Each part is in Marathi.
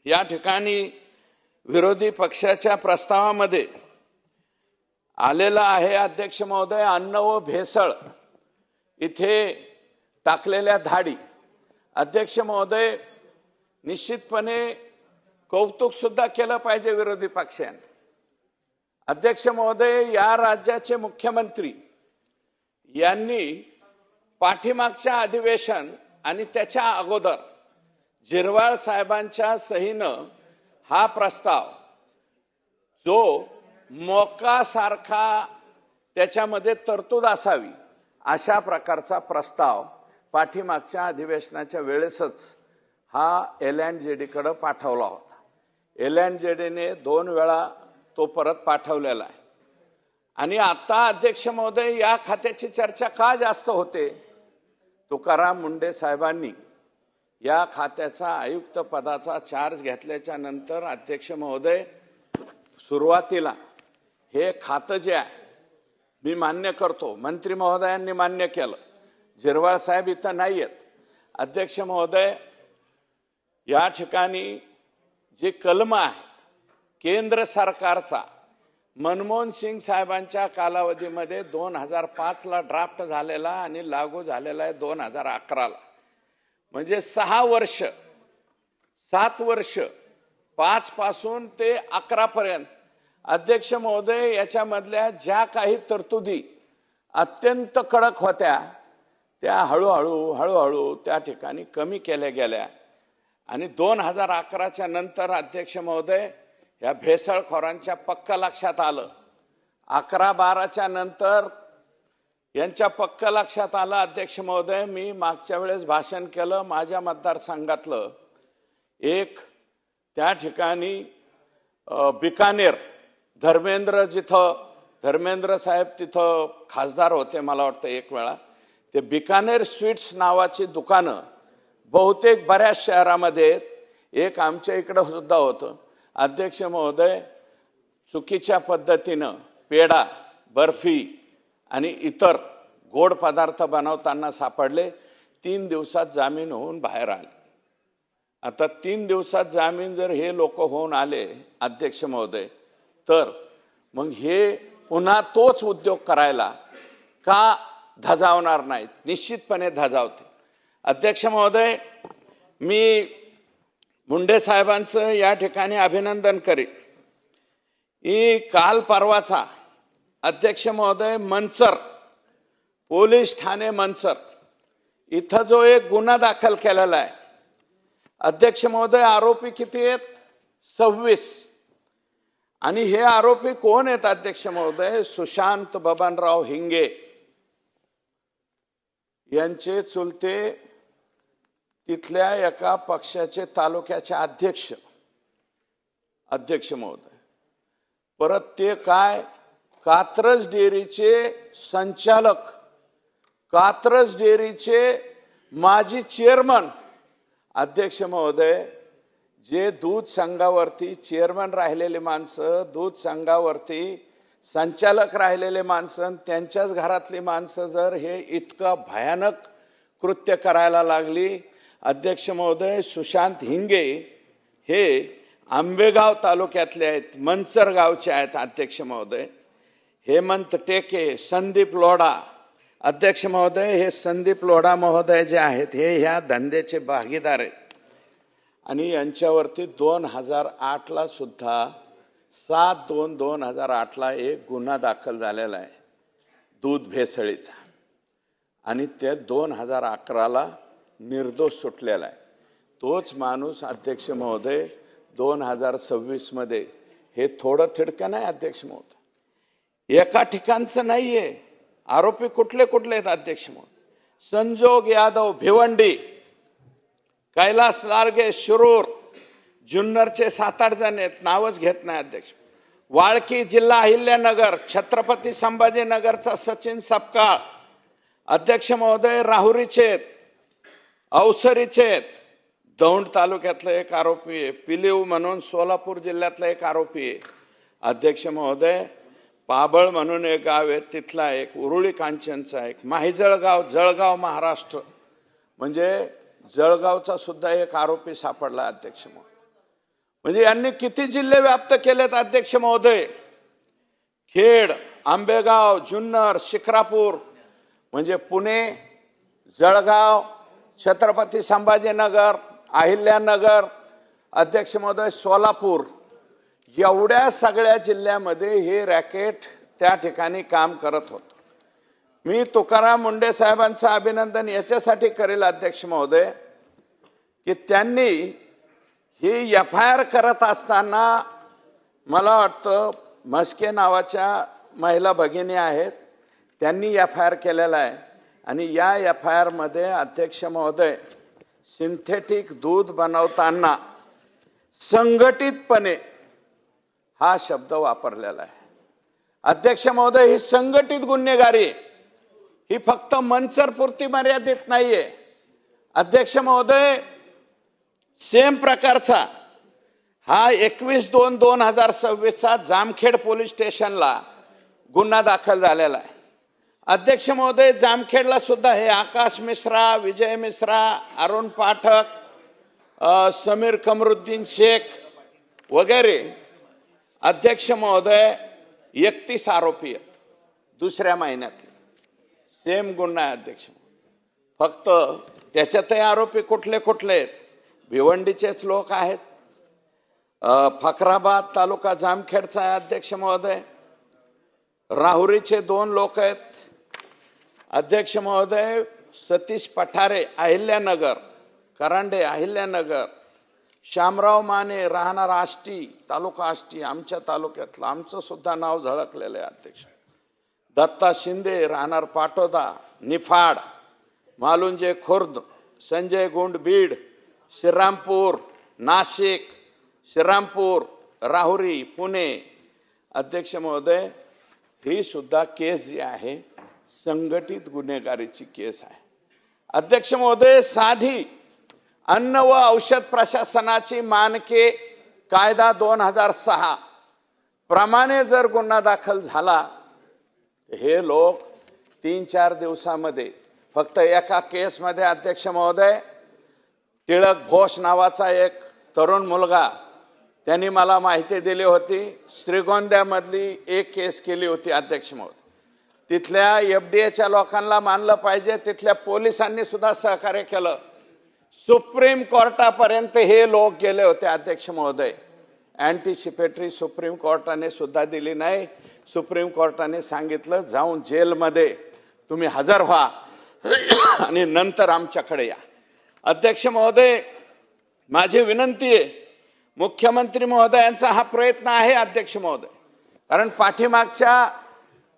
या ठिकाणी विरोधी पक्षाच्या प्रस्तावामध्ये आलेला आहे अध्यक्ष महोदय, अन्न व भेसळ इथे टाकलेल्या धाडी। अध्यक्ष महोदय, निश्चितपणे कौतुक सुद्धा केलं पाहिजे विरोधी पक्षाने। अध्यक्ष महोदय, या राज्याचे मुख्यमंत्री यांनी पाठीमागच्या अधिवेशन आणि त्याच्या अगोदर जिरवाळ साहेबांच्या सहीनं हा प्रस्ताव, जो मोकासारखा त्याच्यामध्ये तरतूद असावी अशा प्रकारचा प्रस्ताव पाठीमागच्या अधिवेशनाच्या वेळेसच हा LNJD कडे पाठवला होता। LNJD ने 2 वेळा तो परत पाठवलेला आहे। आणि आता अध्यक्ष महोदय, या खात्याची चर्चा का जास्त होते? तुकाराम मुंडे साहेबांनी या खात्याचा आयुक्त पदाचा चार्ज घेतल्याच्या नंतर अध्यक्ष महोदय, सुरुवातीला हे खातं जे आहे, मी मान्य करतो, मंत्री महोदयांनी मान्य केलं, जिरवाळ साहेब इथं नाही आहेत। अध्यक्ष महोदय, या ठिकाणी जे कलम आहे केंद्र सरकारचा, मनमोहन सिंग साहेबांच्या कालावधीमध्ये 2005 ला ड्राफ्ट झालेला आणि लागू झालेला आहे 2011 ला, म्हणजे 6 वर्ष, 7 वर्ष, 5 पासून ते 11 पर्यंत। अध्यक्ष महोदय, याच्यामधल्या ज्या काही तरतुदी अत्यंत कडक होत्या त्या हळूहळू त्या ठिकाणी कमी केल्या गेल्या। आणि 2011च्या नंतर अध्यक्ष महोदय, या भेसळखोरांच्या पक्क लक्षात आलं। 11-12च्या नंतर यांच्या पक्क लक्षात आलं। अध्यक्ष महोदय, मी मागच्या वेळेस भाषण केलं, माझ्या मतदारसंघातलं एक त्या ठिकाणी बिकानेर, धर्मेंद्र साहेब तिथं खासदार होते मला वाटतं एक वेळा, ते बिकानेर स्वीट्स नावाची दुकानं बहुतेक बऱ्याच शहरामध्ये, एक आमच्या इकडं सुद्धा होतं। अध्यक्ष महोदय, चुकीच्या पद्धतीनं पेढा, बर्फी आणि इतर गोड पदार्थ बनवताना सापडले। 3 दिवसात जामीन होऊन बाहेर आले। आता 3 दिवसात जामीन जर हे लोक होऊन आले अध्यक्ष महोदय, तर मग हे पुन्हा तोच उद्योग करायला का धजावणार नाहीत? निश्चितपणे धजावतील। अध्यक्ष महोदय, मी मुंडे साहेबांचं या ठिकाणी अभिनंदन करेन। काल परवाचा अध्यक्ष महोदय, मंचर पोलीस ठाणे मंचर इथं जो एक गुन्हा दाखल केलेला आहे अध्यक्ष महोदय, आरोपी किती आहेत? 26। आणि हे आरोपी कोण आहेत अध्यक्ष महोदय? सुशांत बबनराव हिंगे यांचे चुलते, तिथल्या एका पक्षाचे तालुक्याचे अध्यक्ष महोदय। परत ते काय, कात्रज डेअरीचे संचालक, कात्रज डेअरीचे माजी चेअरमन अध्यक्ष महोदय। जे दूध संघावरती चेअरमन राहिलेले माणसं, दूध संघावरती संचालक राहिलेले माणसं, त्यांच्याच घरातली माणसं जर हे इतकं भयानक कृत्य करायला लागली अध्यक्ष महोदय। सुशांत हिंगे हे आंबेगाव तालुक्यातले आहेत, मंचर गावचे आहेत अध्यक्ष महोदय। हेमंत टेके, संदीप लोढा अध्यक्ष महोदय, हे संदीप लोढा महोदय जे आहेत हे ह्या धंद्याचे भागीदार आहेत। आणि यांच्यावरती 2008 ला सुद्धा 7/2/2008 ला एक गुन्हा दाखल झालेला आहे दूध भेसळीचा, आणि ते 2011 ला निर्दोष सुटलेला आहे। तोच माणूस अध्यक्ष महोदय 2026 मध्ये, हे थोडं थिडकं नाही अध्यक्ष महोदय, एका ठिकाणचं नाहीये। आरोपी कुठले आहेत अध्यक्ष महोदय? संजोग यादव भिवंडी, कैलास लार्गे शिरूर, जुन्नरचे 7-8 जण आहेत, नावच घेत नाही अध्यक्ष। वाळकी जिल्हा अहिल्यानगर, छत्रपती संभाजीनगरचा सचिन सपकाळ अध्यक्ष महोदय, राहुरीचे आहेत, अवसरीचे आहेत। दौंड तालुक्यातला एक आरोपी आहे, पिलीव म्हणून सोलापूर जिल्ह्यातला एक आरोपी आहे अध्यक्ष महोदय। पाबळ म्हणून एक गाव आहे, तिथला एक, उरुळी कांचनचा एक, माहिजळगाव, जळगाव महाराष्ट्र, म्हणजे जळगावचा सुद्धा एक आरोपी सापडला अध्यक्ष महोदय। म्हणजे यांनी किती जिल्हे व्याप्त केलेत अध्यक्ष महोदय? खेड, आंबेगाव, जुन्नर, शिक्रापूर, म्हणजे पुणे, जळगाव, छत्रपती संभाजीनगर, अहिल्यानगर, अध्यक्ष महोदय सोलापूर, एवढ्या सगळ्या जिल्ह्यामध्ये हे रॅकेट त्या ठिकाणी काम करत होतं. मी तुकाराम मुंडे साहेबांचं अभिनंदन याच्यासाठी करेल अध्यक्ष महोदय की त्यांनी ही FIR करत असताना, मला वाटतं म्हस्के नावाच्या महिला भगिनी आहेत, त्यांनी FIR केलेला आहे. आणि या FIR मध्ये अध्यक्ष महोदय सिंथेटिक दूध बनवताना संघटितपणे हा शब्द वापरलेला आहे. अध्यक्ष महोदय, ही संघटित गुन्हेगारी, ही फक्त मनसरपुरती मर्यादित नाहीये. अध्यक्ष महोदय, सेम प्रकारचा हा 21/2/2026 जामखेड पोलीस स्टेशनला गुन्हा दाखल झालेला आहे. अध्यक्ष महोदय, जामखेडला सुद्धा हे आकाश मिश्रा, विजय मिश्रा, अरुण पाठक, समीर कमरुद्दीन शेख वगैरे अध्यक्ष महोदय 31 आरोपी आहेत दुसऱ्या महिन्यात. सेम गुन्हा आहे अध्यक्ष. फक्त त्याच्यातही आरोपी कुठले कुठले आहेत? भिवंडीचेच लोक आहेत. फकराबाद तालुका जामखेडचा आहे अध्यक्ष महोदय. राहुरीचे 2 लोक आहेत अध्यक्ष महोदय. सतीश पठारे अहिल्यानगर, करांडे अहिल्यानगर, श्यामराव माने राहणार आष्टी, तालुका आष्टी, आमच्या तालुक्यातलं, आमचं सुद्धा नाव झळकलेलं आहे अध्यक्ष. दत्ता शिंदे राहणार पाटोदा, निफाड, मालुंजे खुर्द, संजय गुंड बीड, श्रीरामपूर, नाशिक, श्रीरामपूर, राहुरी, पुणे. अध्यक्ष महोदय, ही सुद्धा केस जी आहे संघटित गुन्हेगारीची केस आहे. अध्यक्ष महोदय, साधी अन्न व औषध प्रशासनाची मानके कायदा 2006 प्रमाणे जर गुन्हा दाखल झाला, हे लोक 3-4 दिवसामध्ये, फक्त एका केसमध्ये अध्यक्ष महोदय टिळक घोष नावाचा एक तरुण मुलगा, त्यांनी मला माहिती दिली होती, श्रीगोंद्यामधली एक केस केली होती अध्यक्ष महोदय. तिथल्या FDAच्या लोकांना मानलं पाहिजे, तिथल्या पोलिसांनी सुद्धा सहकार्य केलं. सुप्रीम कोर्टापर्यंत हे लोक गेले होते अध्यक्ष महोदय. अँटिसिपेटरी सुप्रीम कोर्टाने सुद्धा दिली नाही. सुप्रीम कोर्टाने सांगितलं जाऊन जेलमध्ये तुम्ही हजर व्हा आणि नंतर आमच्याकडे या. अध्यक्ष महोदय, माझी विनंती आहे, मुख्यमंत्री महोदयांचा हा प्रयत्न आहे अध्यक्ष महोदय, कारण पाठीमागच्या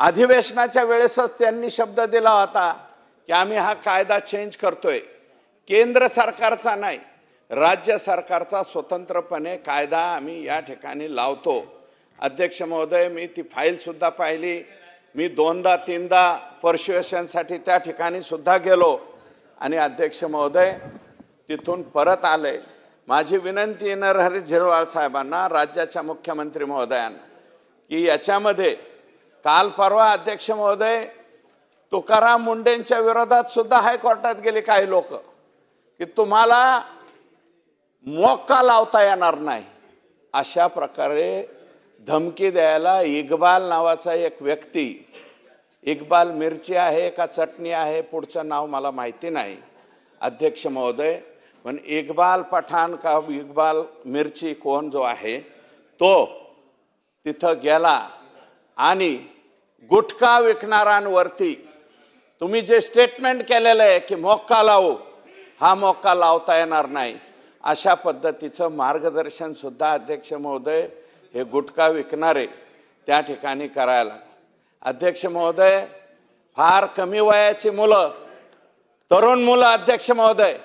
अधिवेशनाच्या वेळेसच त्यांनी शब्द दिला होता की आम्ही हा कायदा चेंज करतोय. केंद्र सरकारचा नाही, राज्य सरकारचा स्वतंत्रपणे कायदा आम्ही या ठिकाणी लावतो. अध्यक्ष महोदय, मी ती फाईल सुद्धा पाहिली. मी 2दा-3दा पर्स्युएशनसाठी त्या ठिकाणी सुद्धा गेलो आणि अध्यक्ष महोदय तिथून परत आले. माझी विनंती नरहरी झिरवाळ साहेबांना, राज्याच्या मुख्यमंत्री महोदयांना, की याच्यामध्ये काल परवा अध्यक्ष महोदय तुकाराम मुंडेंच्या विरोधात सुद्धा हायकोर्टात गेले काही लोक की तुम्हाला मोक्का लावता येणार नाही, अशा प्रकारे धमकी द्यायला इक्बाल नावाचा एक व्यक्ती, इक्बाल मिरची आहे का चटणी आहे पुढचं नाव मला माहिती नाही अध्यक्ष महोदय, पण इक्बाल पठाण का इक्बाल मिरची कोण जो आहे तो तिथं गेला आणि गुटखा विकणाऱ्यांवरती तुम्ही जे स्टेटमेंट केलेलं आहे की मोक्का लावू, हा मोक्का लावता येणार नाही, अशा पद्धतीचं मार्गदर्शन सुद्धा अध्यक्ष महोदय हे गुटखा विकणारे त्या ठिकाणी करायला. अध्यक्ष महोदय, फार कमी वयाची मुलं, तरुण मुलं अध्यक्ष महोदय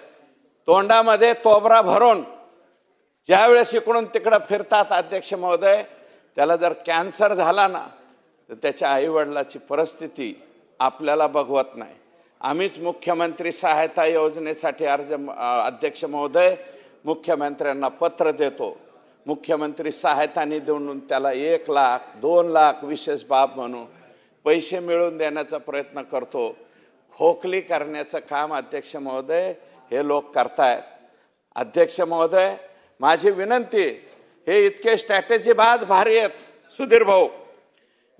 तोंडामध्ये तोबरा भरून ज्यावेळेस इकडून तिकडं फिरतात अध्यक्ष महोदय, त्याला जर कॅन्सर झाला ना तर त्याच्या आईवडिलाची परिस्थिती आपल्याला बघवत नाही. आम्हीच मुख्यमंत्री सहायता योजनेसाठी अध्यक्ष महोदय मुख्यमंत्र्यांना पत्र देतो. मुख्यमंत्री सहायता निधी म्हणून त्याला 1 लाख 2 लाख विशेष बाब म्हणून पैसे मिळवून देण्याचा प्रयत्न करतो. खोखली करण्याचं काम अध्यक्ष महोदय हे लोक करतायत. अध्यक्ष महोदय, माझी विनंती हे इतके स्ट्रॅटेजी बाज भारी आहेत सुधीर भाऊ.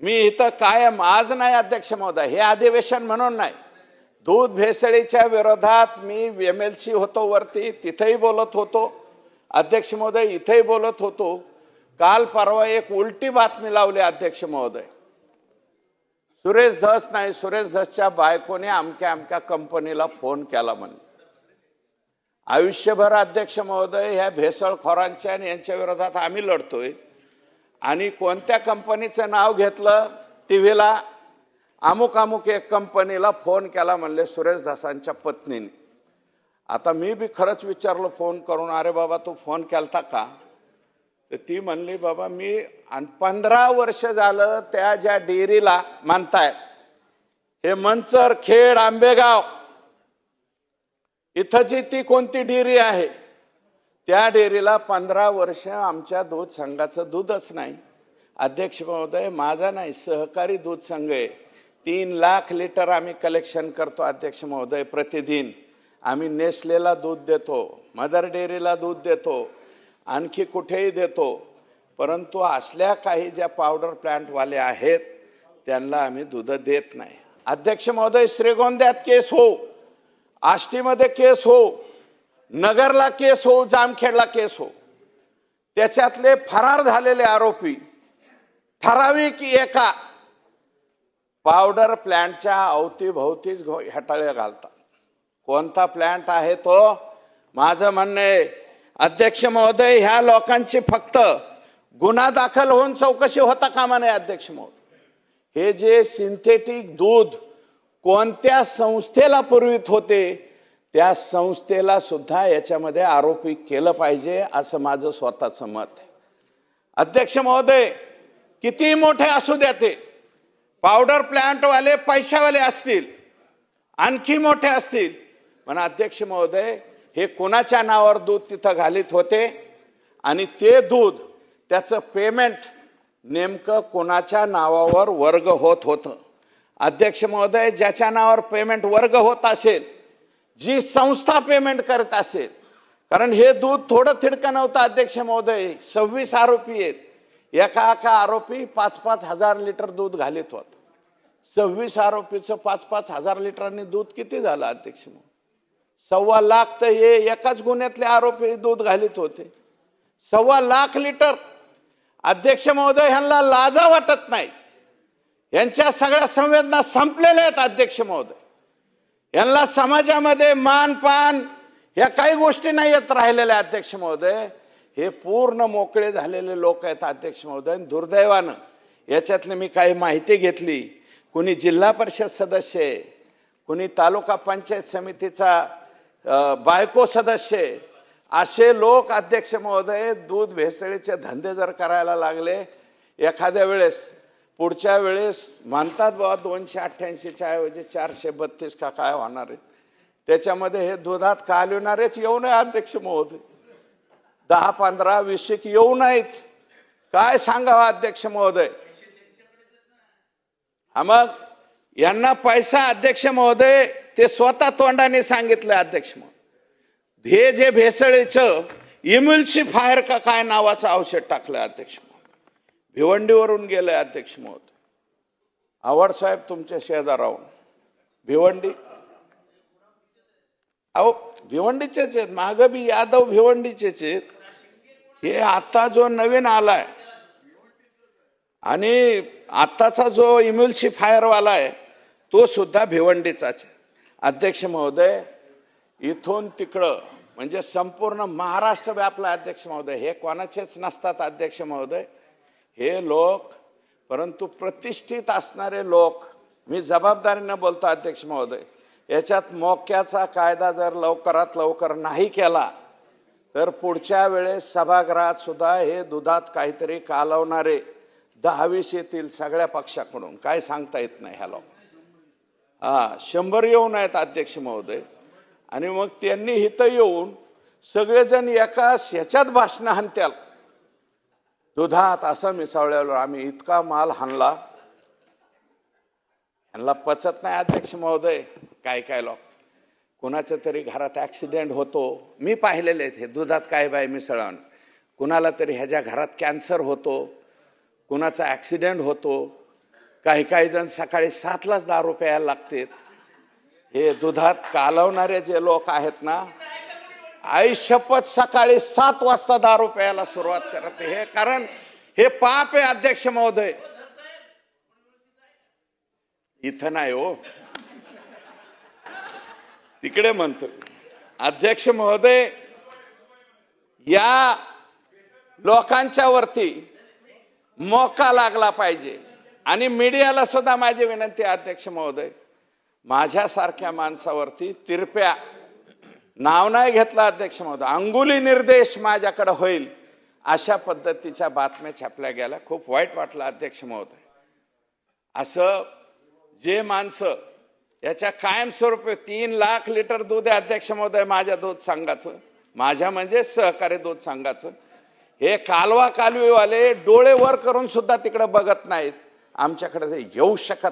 मी इथं कायम आज नाही अध्यक्ष महोदय, हे अधिवेशन म्हणून नाही, दूध भेसळीच्या विरोधात मी MLC होतो वरती, तिथेही बोलत होतो अध्यक्ष महोदय, इथेही बोलत होतो. काल परवा एक उलटी बातमी लावली अध्यक्ष महोदय. सुरेश धस नाही, सुरेश धसच्या बायकोने अमक्या कंपनीला फोन केला म्हणे. आयुष्यभर अध्यक्ष महोदय ह्या भेसळखोरांच्या आणि यांच्या विरोधात आम्ही लढतोय, आणि कोणत्या कंपनीचं नाव घेतलं टीव्हीला, अमुक एक कंपनीला फोन केला म्हणले सुरेश धसांच्या पत्नीने. आता मी बी खरंच विचारलं फोन करून, अरे बाबा तू फोन केलता का? तर ती म्हणली बाबा मी 15 वर्ष झालं त्या ज्या डेअरीला मानताय, हे मंचर खेड आंबेगाव इथंची ती कोणती डेअरी आहे, त्या डेअरीला 15 वर्ष आमच्या दूध संघाचं दूधच नाही. अध्यक्ष महोदय माझा नाही, सहकारी दूध संघ आहे. 3 लाख लिटर आम्ही कलेक्शन करतो अध्यक्ष महोदय प्रतिदिन. आम्ही नेसलेला दूध देतो, मदर डेअरीला दूध देतो, आणखी कुठेही देतो. परंतु असल्या काही ज्या पावडर प्लांटवाले आहेत त्यांना आम्ही दूध देत नाही. अध्यक्ष महोदय श्रीगोंद्यात केस हो, आष्टीमध्ये केस हो, नगरला केस हो, जामखेडला केस हो, त्याच्यातले फरार झालेले आरोपी ठराविक एका पावडर प्लांटच्या अवतीभोवतीच हटाळे घालतात. कोणता प्लांट आहे तो? माझं म्हणणं आहे अध्यक्ष महोदय, ह्या लोकांची फक्त गुन्हा दाखल होऊन चौकशी होता कामा नये अध्यक्ष महोदय. हे जे सिंथेटिक दूध कोणत्या संस्थेला पुरवित होते, त्या संस्थेला सुद्धा याच्यामध्ये आरोपी केलं पाहिजे, असं माझं स्वतःचं मत आहे. अध्यक्ष महोदय किती मोठे असू द्या ते पावडर प्लांटवाले पैशावाले असतील, आणखी मोठे असतील, पण अध्यक्ष महोदय हे कोणाच्या नावावर दूध तिथं घालीत होते, आणि ते दूध त्याचं पेमेंट नेमकं कोणाच्या नावावर वर्ग होत होतं. अध्यक्ष महोदय ज्याच्या नावावर पेमेंट वर्ग होत असेल, जी संस्था पेमेंट करत असेल, कारण हे दूध थोडं थिडकं नव्हतं अध्यक्ष महोदय. 26 आरोपी आहेत, एका आरोपी 5-5 हजार लिटर दूध घालीत होत. 26 आरोपीचं 5-5 हजार लिटरांनी दूध किती झालं अध्यक्ष महोदय? 1.25 लाख तर हे एकाच गुन्ह्यातले आरोपी दूध घालीत होते. 1.25 लाख लिटर. अध्यक्ष महोदय ह्यांना लाजा वाटत नाही, यांच्या सगळ्या संवेदना संपलेल्या आहेत अध्यक्ष महोदय. यांना समाजामध्ये मानपान या काही गोष्टी नाही येत राहिलेल्या अध्यक्ष महोदय. हे पूर्ण मोकळे झालेले लोक आहेत अध्यक्ष महोदय. दुर्दैवानं याच्यातली मी काही माहिती घेतली, कुणी जिल्हा परिषद सदस्य आहे, कुणी तालुका पंचायत समितीचा बायको सदस्य आहे, असे लोक अध्यक्ष महोदय दूध भेसळीचे धंदे जर करायला लागले, एखाद्या वेळेस पुढच्या वेळेस म्हणतात बाबा 288च्या ऐवजी 432 का काय होणार आहे, त्याच्यामध्ये हे दुधात कालविणारेच येऊ नये अध्यक्ष महोदय. 10-15 विषयक येऊ नाहीत. काय सांगावं अध्यक्ष महोदय? मग यांना पैसा अध्यक्ष महोदय ते स्वतः तोंडाने सांगितलं अध्यक्ष महोदय. हे जे भेसळीचं इम्युल्सिफायर का काय नावाचं औषध टाकलं अध्यक्ष महोदय, भिवंडीवरून गेलंय अध्यक्ष महोदय. आवड साहेब तुमच्या शेजाराहून भिवंडी, अहो भिवंडीचेच आहेत, मागं बी यादव भिवंडीचेच आहेत. हे आता जो नवीन आलाय आणि आताचा जो इम्युल्सिफायर वाला आहे तो सुद्धा भिवंडीचाच आहे अध्यक्ष महोदय. इथून तिकडं म्हणजे संपूर्ण महाराष्ट्र व्यापला अध्यक्ष महोदय. हे कोणाचेच नसतात अध्यक्ष महोदय हे लोक, परंतु प्रतिष्ठित असणारे लोक. मी जबाबदारीने बोलतो अध्यक्ष महोदय, याच्यात मोक्याचा कायदा जर लवकरात लवकर नाही केला तर पुढच्या वेळेस सभागृहात सुद्धा हे दुधात काहीतरी कालवणारे 10-20 येतील सगळ्या पक्षाकडून. काय सांगता येत नाही ह्या लोक. 100 येऊन आहेत अध्यक्ष महोदय. आणि मग त्यांनी इथं येऊन सगळेजण एकाच ह्याच्यात भाषण हाणत्याल, दुधात असं मिसळल्यावर आम्ही इतका माल हाणला. यांना पचत नाही अध्यक्ष महोदय. काय लोक कोणाच्या तरी घरात ऍक्सिडेंट होतो, मी पाहिलेले आहेत हे दुधात काय बाय मिसळण. कुणाला तरी ह्याच्या घरात कॅन्सर होतो, कुणाचा ॲक्सिडेंट होतो, काही जण सकाळी 7लाच दारू प्यायला लागतात. हे दुधात कालवणारे जे लोक आहेत ना, आई शपथ सकाळी 7 वाजता दारू प्यायला सुरुवात करते. हे कारण हे पाप आहे अध्यक्ष महोदय. इथं नाही हो, तिकडे म्हणतो. अध्यक्ष महोदय, या लोकांच्या वरती मोका लागला पाहिजे. आणि मीडियाला सुद्धा माझी विनंती आहे अध्यक्ष महोदय, माझ्यासारख्या माणसावरती तिरप्या नाव नाही घेतलं अध्यक्ष महोदय, अंगुली निर्देश माझ्याकडे होईल अशा पद्धतीच्या बातम्या छापल्या गेल्या. खूप वाईट वाटलं अध्यक्ष महोदय. असं जे माणसं याच्या कायमस्वरूपी 3 लाख लिटर दूध आहे अध्यक्ष महोदय माझ्या दूध संघाचं, माझ्या म्हणजे सहकारी दूध संघाचं. हे कालवा कालवीवाले डोळे वर करून सुद्धा तिकडे बघत नाहीत. आमच्याकडे येऊ शकत